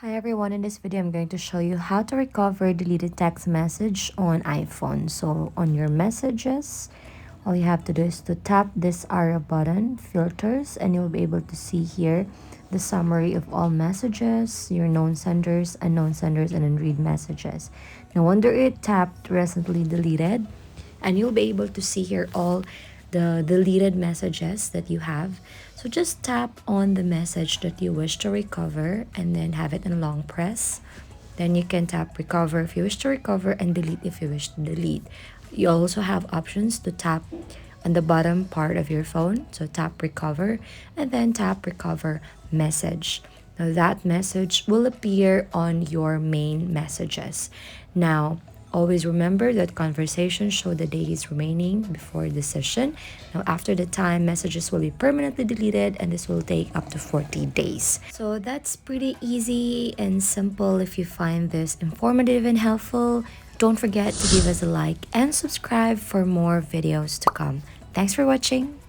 Hi everyone, in this video I'm going to show you how to recover deleted text message on iPhone. So on your messages, all you have to do is to tap this arrow button, filters, and you'll be able to see here the summary of all messages, your known senders, unknown senders, and unread messages. Now under it, tap recently deleted, and you'll be able to see here all the deleted messages that you have. So just tap on the message that you wish to recover and then have it in long press. Then you can tap recover if you wish to recover and delete if you wish to delete. You also have options to tap on the bottom part of your phone. So tap recover and then tap recover message. Now that message will appear on your main messages. Now, always remember that conversations show the days remaining before the session. Now, after the time, messages will be permanently deleted and this will take up to 40 days. So that's pretty easy and simple. If you find this informative and helpful, don't forget to give us a like and subscribe for more videos to come. Thanks for watching.